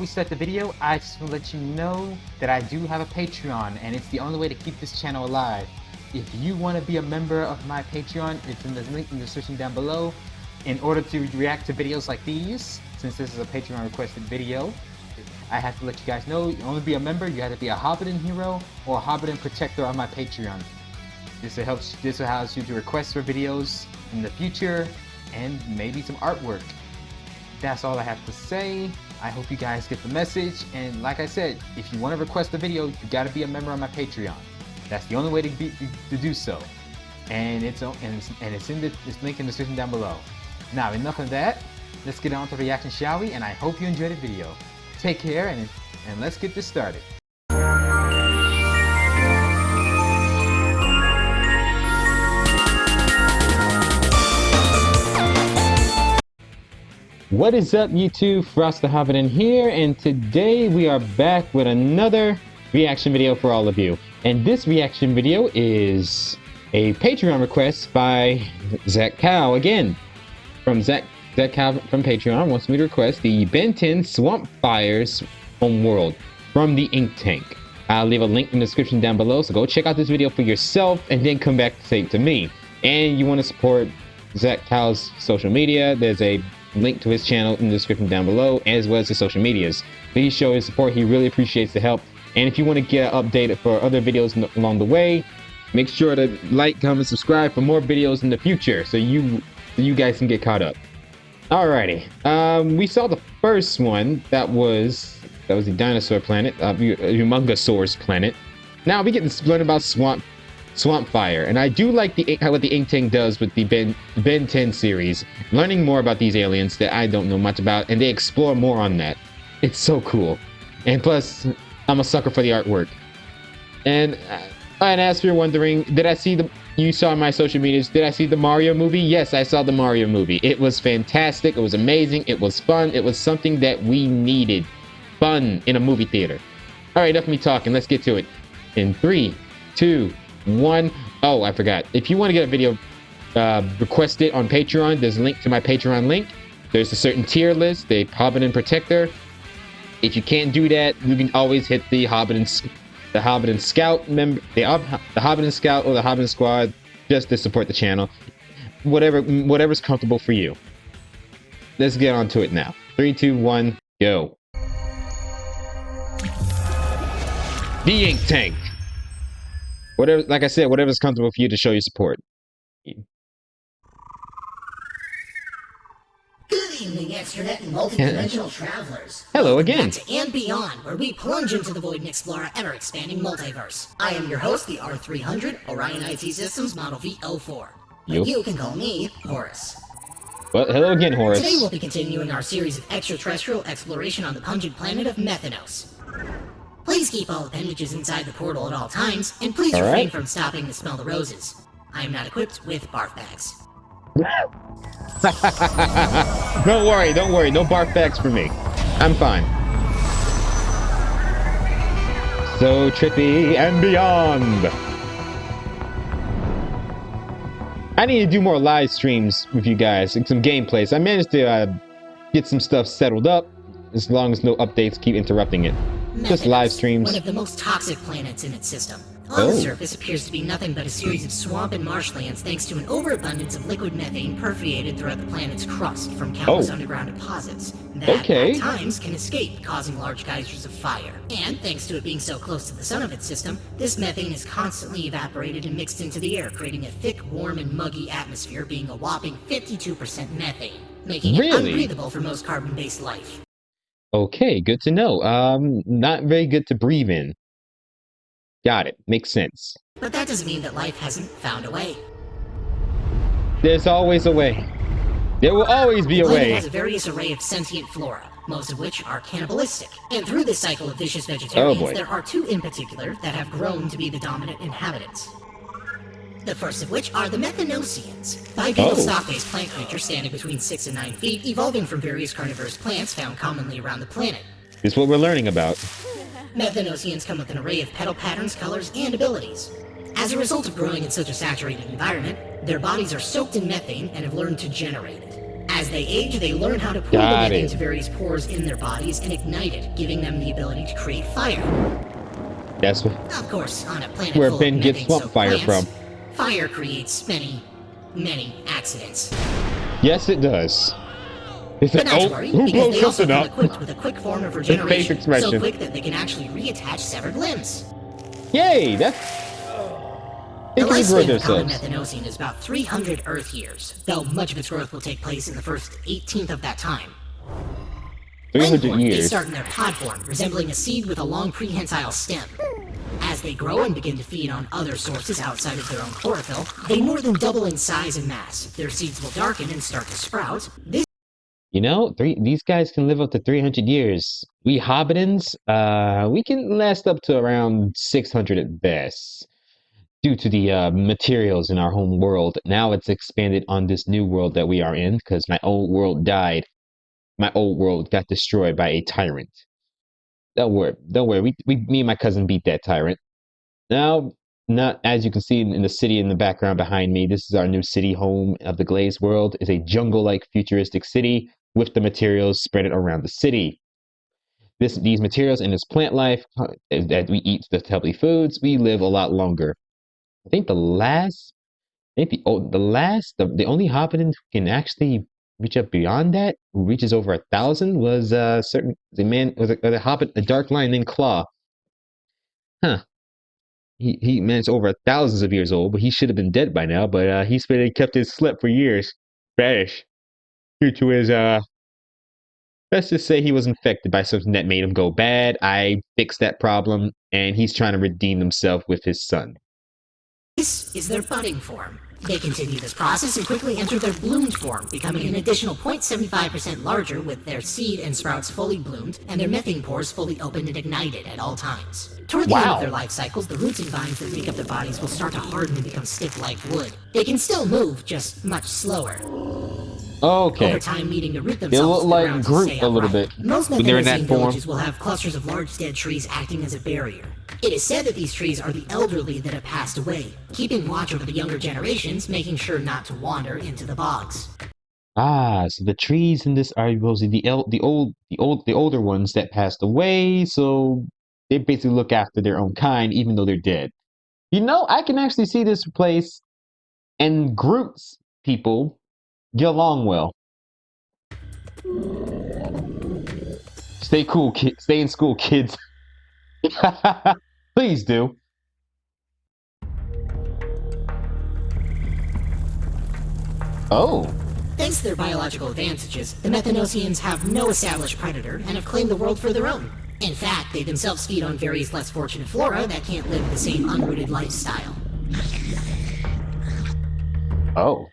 we start the video, I just want to let you know that I do have a Patreon, and it's the only way to keep this channel alive. If you want to be a member of my Patreon, it's in the link in the description down below. In order to react to videos like these, since this is a Patreon requested video, I have to let you guys know, you only be a member, you have to be a Hobidon hero or a Hobidon protector on my Patreon. This allows you to request for videos in the future and maybe some artwork. That's all I have to say. I hope you guys get the message, and like I said, if you want to request a video, you got to be a member on my Patreon. That's the only way to do so. And it's in this link in the description down below. Now, enough of that. Let's get on to the reaction, shall we? And I hope you enjoyed the video. Take care, and let's get this started. What is up, YouTube? Frost the Hobidon here, and today we are back with another reaction video for all of you. And this reaction video is a Patreon request by Zach Cow again. From Zach Cow from Patreon wants me to request the Ben 10 Swampfire's Homeworld from the ink tank. I'll leave a link in the description down below, so go check out this video for yourself and then come back to say it to me. And you want to support Zach Cow's social media, there's a link to his channel in the description down below, as well as his social medias. Please show his support, he really appreciates the help. And if you want to get updated for other videos along the way, make sure to like, comment, subscribe for more videos in the future, so you guys can get caught up. Alrighty, we saw the first one. That was the dinosaur planet, Humongosaurus planet. Now we get to learn about Swampfire, and I do like what the ink tank does with the Ben 10 series, learning more about these aliens that I don't know much about, and they explore more on that. It's so cool, and plus, I'm a sucker for the artwork. And as for you're wondering, you saw my social medias, did I see the Mario movie? Yes, I saw the Mario movie. It was fantastic, it was amazing, it was fun, it was something that we needed. Fun in a movie theater. Alright, enough of me talking, let's get to it. In 3, 2, 1. Oh, I forgot. If you want to get a video requested on Patreon, there's a link to my Patreon link. There's a certain tier list, the Hobidon Protector. If you can't do that, you can always hit the Hobidon Scout member, the Hobidon Scout or the Hobidon Squad, just to support the channel. Whatever's comfortable for you. Let's get on to it now. 3, 2, 1, go. The ink tank. Like I said, whatever's comfortable for you to show your support. Good evening, extranet and multi-dimensional travelers. Hello again. Back to and beyond, where we plunge into the void and explore our ever-expanding multiverse. I am your host, the R300 Orion IT Systems Model V04. But you can call me Horace. Well, hello again, Horace. Today we'll be continuing our series of extraterrestrial exploration on the pungent planet of Methanos. Please keep all appendages inside the portal at all times, and please refrain from stopping to smell the roses. I am not equipped with barf bags. Don't worry, no barf bags for me. I'm fine. So trippy and beyond. I need to do more live streams with you guys and some gameplays. I managed to get some stuff settled up, as long as no updates keep interrupting it. Methanos, just live streams. One of the most toxic planets in its system. On the surface appears to be nothing but a series of swamp and marshlands thanks to an overabundance of liquid methane permeated throughout the planet's crust from countless underground deposits that at times can escape, causing large geysers of fire. And thanks to it being so close to the sun of its system, this methane is constantly evaporated and mixed into the air, creating a thick, warm, and muggy atmosphere, being a whopping 52% methane, making it unbreathable for most carbon-based life. Okay, good to know. Not very good to breathe in. Got it. Makes sense. But that doesn't mean that life hasn't found a way. There's always a way. There will always be a way. The planet has a various array of sentient flora, most of which are cannibalistic. And through this cycle of vicious vegetarians, there are 2 in particular that have grown to be the dominant inhabitants. The first of which are the Methanosians, bipedal stock-based plant creatures standing between 6 and 9 feet, evolving from various carnivorous plants found commonly around the planet. This is what we're learning about. Methanosians come with an array of petal patterns, colors, and abilities. As a result of growing in such a saturated environment, their bodies are soaked in methane and have learned to generate it. As they age, they learn how to pour the meth into various pores in their bodies and ignite it, giving them the ability to create fire. That's what. Of course, on a planet Where full Ben of gets Swampfire plants, from. fire creates many accidents. Yes, it does. But not to worry, because they also come up? equipped with a quick form of regeneration, so quick that they can actually reattach severed limbs. Yay! That's... The lifespan of common Methanosian is about 300 Earth years, though much of its growth will take place in the first 18th of that time. 300 years. They start in their pod form, resembling a seed with a long prehensile stem. As they grow and begin to feed on other sources outside of their own chlorophyll, they more than double in size and mass. Their seeds will darken and start to sprout. You know, these guys can live up to 300 years. We Hobidons, we can last up to around 600 at best. Due to the materials in our home world. Now it's expanded on this new world that we are in, because my old world died. My old world got destroyed by a tyrant. Don't worry. Me and my cousin beat that tyrant. Now, not as you can see in the city in the background behind me, this is our new city home of the Glazed world. It's a jungle-like futuristic city with the materials spread around the city. These materials and this plant life that we eat the healthy foods, we live a lot longer. I think the only Hobbiton who can actually reach up beyond that, who reaches over 1,000, was a Hobbit, a dark lion named Claw. Huh. He managed over thousands of years old, but he should have been dead by now. But he's been kept his slip for years. Spanish. Due to his let's just say he was infected by something that made him go bad. I fixed that problem, and he's trying to redeem himself with his son. This is their budding form. They continue this process and quickly enter their bloomed form, becoming an additional 0.75% larger with their seed and sprouts fully bloomed and their methane pores fully opened and ignited at all times. Toward the end of their life cycles, the roots and vines that make up their bodies will start to harden and become stiff like wood. They can still move, just much slower. Okay. Over time, needing to root themselves they look to the like ground Groot to stay a little upright. bit. Most They're in that Methanosian form. villages will have clusters of large dead trees acting as a barrier. It is said that these trees are the elderly that have passed away, keeping watch over the younger generations, making sure not to wander into the bogs. Ah, so the trees in this are supposedly the older ones that passed away, so they basically look after their own kind, even though they're dead. You know, I can actually see this place and Groot's people get along well. Stay cool, kid. Stay in school, kids. Please do. Oh. Thanks to their biological advantages, the Methanosians have no established predator and have claimed the world for their own. In fact, they themselves feed on various less fortunate flora that can't live the same unrooted lifestyle. Oh.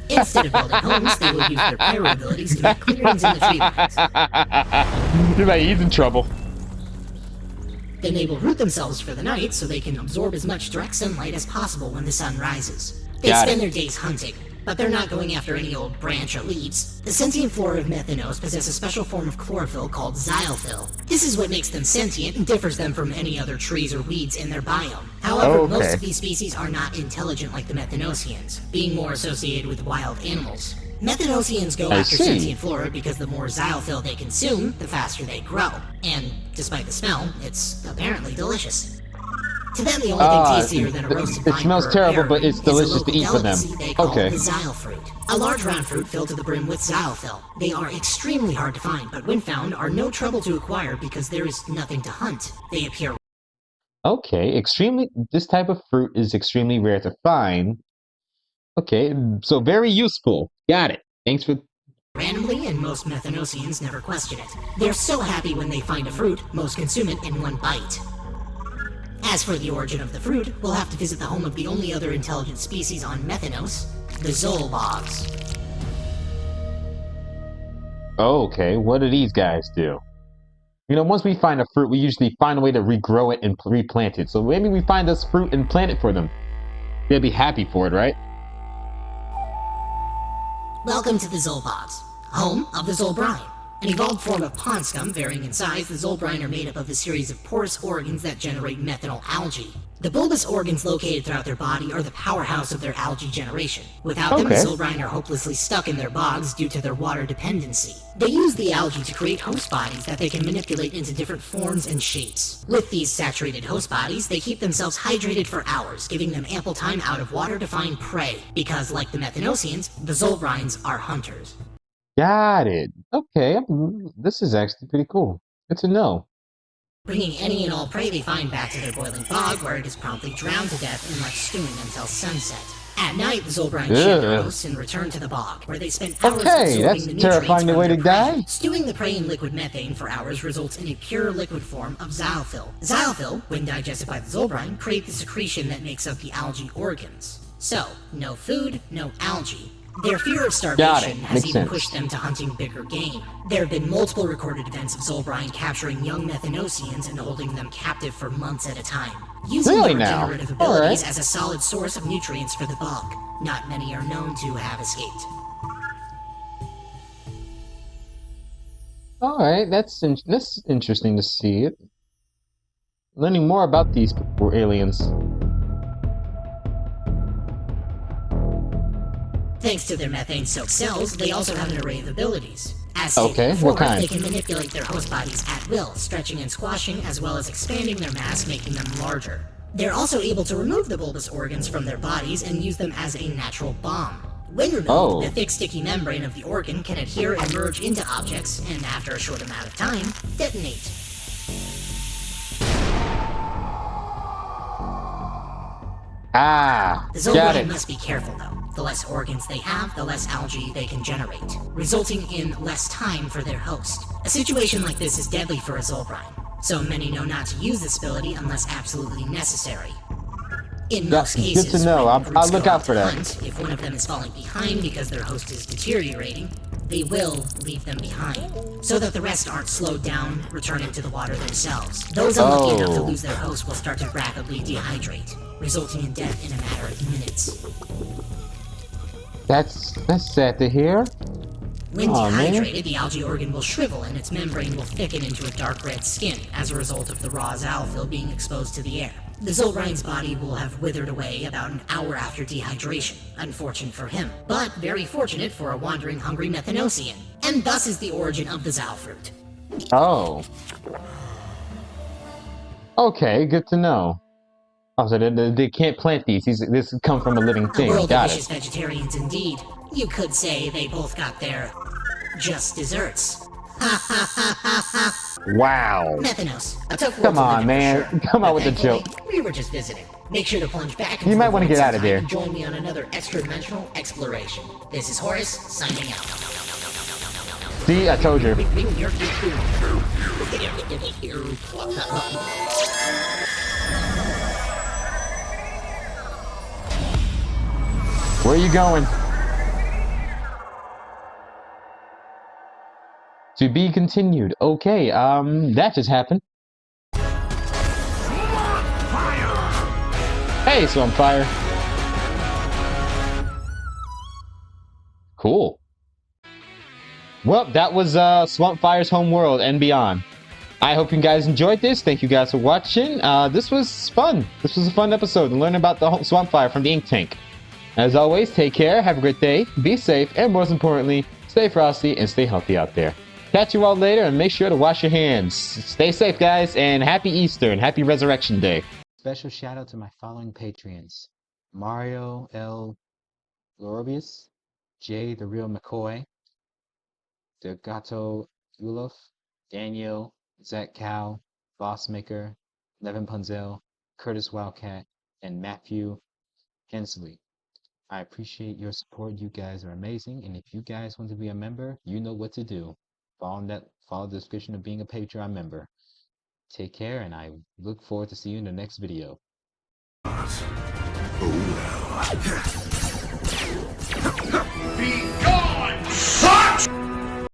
Instead of building homes, they will use their pyro abilities to make clearings in the tree lines. You're like, he's in trouble. Then they will root themselves for the night so they can absorb as much direct sunlight as possible when the sun rises. They spend their days hunting, but they're not going after any old branch or leaves. The sentient flora of Methanos possess a special form of chlorophyll called xylophyll. This is what makes them sentient and differs them from any other trees or weeds in their biome. However, most of these species are not intelligent like the Methanosians, being more associated with wild animals. Methanosians go after sentient flora because the more xylophyll they consume, the faster they grow. And despite the smell, it's apparently delicious. To them, the only thing tastier than a roasted vine. It smells terrible, but it's delicious to eat for them. Okay. The xyl fruit. A large round fruit filled to the brim with xylophyll. They are extremely hard to find, but when found, are no trouble to acquire because there is nothing to hunt. They appear. Okay, this type of fruit is extremely rare to find. Okay, so very useful. Got it. Thanks for... Randomly, and most Methanosians never question it. They're so happy when they find a fruit, most consume it in one bite. As for the origin of the fruit, we'll have to visit the home of the only other intelligent species on Methanos, the Zolbrine. Okay, what do these guys do? You know, once we find a fruit, we usually find a way to regrow it and replant it. So maybe we find this fruit and plant it for them. They'll be happy for it, right? Welcome to the Zolbrine, home of the Zolbrine. An evolved form of pond scum varying in size, the Zolbrine are made up of a series of porous organs that generate methanol algae. The bulbous organs located throughout their body are the powerhouse of their algae generation. Without them, the Zolbrine are hopelessly stuck in their bogs due to their water dependency. They use the algae to create host bodies that they can manipulate into different forms and shapes. With these saturated host bodies, they keep themselves hydrated for hours, giving them ample time out of water to find prey, because like the Methanosians, the Zolbrines are hunters. Got it. Okay, this is actually pretty cool. Good to know. Bringing any and all prey they find back to their boiling bog, where it is promptly drowned to death and left stewing until sunset. At night, the Zolbrine shed their hosts and return to the bog, where they spend hours absorbing the nutrients terrifying from way their to prey. die. Stewing the prey in liquid methane for hours results in a pure liquid form of xylophyll. Xylophyll, when digested by the Zolbrine, create the secretion that makes up the algae organs. So, no food, no algae. Their fear of starvation has even pushed them to hunting bigger game. There have been multiple recorded events of Zolbrine capturing young Methanosians and holding them captive for months at a time, using their regenerative abilities as a solid source of nutrients for the bog. Not many are known to have escaped. Alright, that's interesting to see it. Learning more about these poor aliens. Thanks to their methane-soaked cells, they also have an array of abilities. As stated before, they can manipulate their host bodies at will, stretching and squashing, as well as expanding their mass, making them larger. They're also able to remove the bulbous organs from their bodies and use them as a natural bomb. When removed, the thick, sticky membrane of the organ can adhere and merge into objects, and after a short amount of time, detonate. The Zolbrine must be careful, though. The less organs they have, the less algae they can generate, resulting in less time for their host. A situation like this is deadly for a Zolbrine, so many know not to use this ability unless absolutely necessary. In most cases, good to know. I'll look out for that. If one of them is falling behind because their host is deteriorating, they will leave them behind, so that the rest aren't slowed down, returning to the water themselves. Those unlucky enough to lose their host will start to rapidly dehydrate, resulting in death in a matter of minutes. That's sad to hear. When dehydrated, the algae organ will shrivel and its membrane will thicken into a dark red skin as a result of the raw xylophyll being exposed to the air. The Zolbrine's body will have withered away about an hour after dehydration. Unfortunate for him, but very fortunate for a wandering hungry Methanosian. And thus is the origin of the Zal fruit. Oh. Okay, good to know. Oh, so they can't plant these. This come from a living thing. A world of vicious vegetarians indeed. You could say they both got their just desserts. Wow. Methanos, a tough Come on, man. Sure. Come on with the joke. We were just visiting. Make sure to plunge back into you might want to get out of there. And join me on another extra-dimensional exploration. This is Horace, signing out. See, I told you. Where are you going? To be continued. Okay, that just happened. Hey, Swampfire. Cool. Well, that was Swampfire's Homeworld and beyond. I hope you guys enjoyed this. Thank you guys for watching. This was fun. This was a fun episode to learn about the Swampfire from the Ink Tank. As always, take care, have a great day, be safe, and most importantly, stay frosty and stay healthy out there. Catch you all later, and make sure to wash your hands. Stay safe, guys, and happy Easter and happy Resurrection Day. Special shout out to my following Patreons: Mario L. Lorobius, Jay the Real McCoy, Delgato Ulof, Daniel, Zach Cow, Bossmaker, Levin Punzel, Curtis Wildcat, and Matthew Hensley. I appreciate your support. You guys are amazing, and if you guys want to be a member, you know what to do. Follow the description of being a Patreon member. Take care, and I look forward to seeing you in the next video. Be gone, sucks!